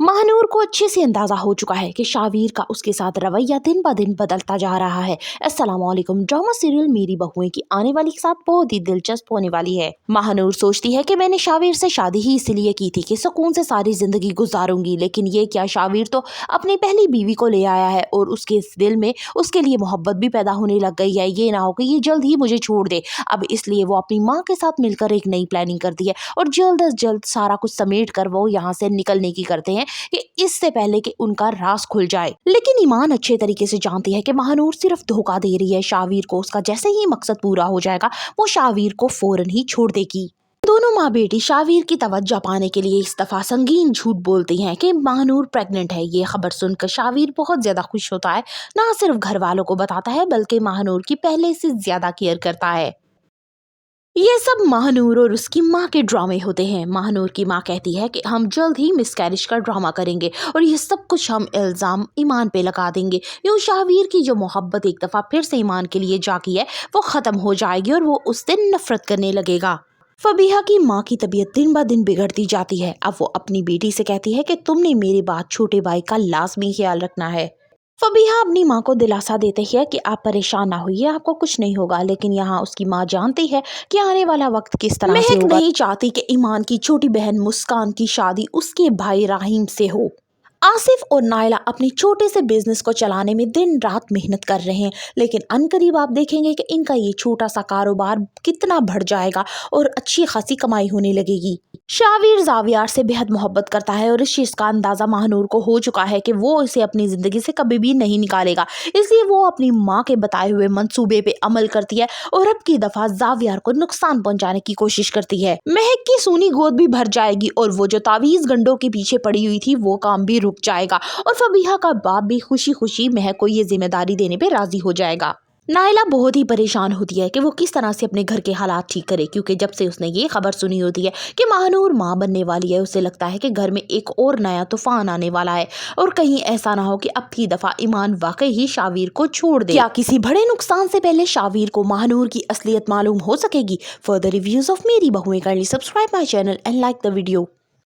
महानूर को अच्छे से अंदाजा हो चुका है कि शावीर का उसके साथ रवैया दिन ब दिन बदलता जा रहा है। अस्सलामुअलैकुम। ड्रामा सीरियल मेरी बहुएं की आने वाली के साथ बहुत ही दिलचस्प होने वाली है। महानूर सोचती है कि मैंने शावीर से शादी ही इसलिए की थी कि सुकून से सारी जिंदगी गुजारूंगी, लेकिन ये क्या, शावीर तो अपनी पहली बीवी को ले आया है और उसके दिल में उसके लिए मोहब्बत भी पैदा होने लग गई है। ये ना हो कि ये जल्द ही मुझे छोड़ दे। अब इसलिए वो अपनी माँ के साथ मिलकर एक नई प्लानिंग करती है और जल्द अज जल्द सारा कुछ समेट कर वो यहाँ से निकलने की करते हैं कि इससे पहले कि उनका राज खुल जाए। लेकिन ईमान अच्छे तरीके से जानती है कि महानूर सिर्फ धोखा दे रही है शावीर को। उसका जैसे ही मकसद पूरा हो जाएगा वो शावीर को फौरन ही छोड़ देगी। दोनों माँ बेटी शावीर की तवज्जो पाने के लिए इस दफा संगीन झूठ बोलती हैं कि महानूर प्रेग्नेंट है। ये खबर सुनकर शावीर बहुत ज्यादा खुश होता है, ना सिर्फ घर वालों को बताता है बल्कि महानूर की पहले से ज्यादा केयर करता है। ये सब महानूर और उसकी माँ के ड्रामे होते हैं। महानूर की माँ कहती है कि हम जल्द ही मिसकैरेज का ड्रामा करेंगे और ये सब कुछ हम इल्जाम ईमान पे लगा देंगे। यूं शावीर की जो मोहब्बत एक दफा फिर से ईमान के लिए जागी है वो खत्म हो जाएगी और वो उससे नफरत करने लगेगा। फबीहा की माँ की तबीयत दिन ब दिन बिगड़ती जाती है। अब वो अपनी बेटी से कहती है कि तुमने मेरी बात छोटे भाई का लाजमी ख्याल रखना है। फबीहा अपनी माँ को दिलासा देते हैं कि आप परेशान ना होइए, आपको कुछ नहीं होगा। लेकिन यहाँ उसकी माँ जानती है कि आने वाला वक्त किस तरह से होगा। नहीं चाहती कि ईमान की छोटी बहन मुस्कान की शादी उसके भाई राहिम से हो। आसिफ और नायला अपने छोटे से बिजनेस को चलाने में दिन रात मेहनत कर रहे हैं, लेकिन अनकरीब आप देखेंगे कि इनका ये छोटा सा कारोबार कितना बढ़ जाएगा और अच्छी खासी कमाई होने लगेगी। शावीर जावियार से बेहद मोहब्बत करता है और इस चीज का अंदाजा महानूर को हो चुका है कि वो इसे अपनी जिंदगी से कभी भी नहीं निकालेगा। इसलिए वो अपनी माँ के बताए हुए मंसूबे पे अमल करती है और अब की दफा जावियार को नुकसान पहुंचाने की कोशिश करती है। महक की सूनी गोद भी भर जाएगी और वो जो तावीज गंडों के पीछे पड़ी हुई थी वो काम भी रुक जाएगा और फबीहा का बाप भी खुशी खुशी महक को ये जिम्मेदारी देने पे राजी हो जाएगा। नायला बहुत ही परेशान होती है कि वो किस तरह से अपने घर के हालात ठीक करे, क्योंकि जब से उसने ये खबर सुनी होती है कि महानूर माँ बनने वाली है उसे लगता है कि घर में एक और नया तूफान आने वाला है और कहीं ऐसा ना हो कि अब की दफा ईमान वाकई ही शावीर को छोड़ दे। क्या किसी बड़े नुकसान से पहले शावीर को महानूर की असलियत मालूम हो सकेगी? फर्दर रिव्यूज ऑफ मेरी बहुएं, kindly subscribe my channel and like the video.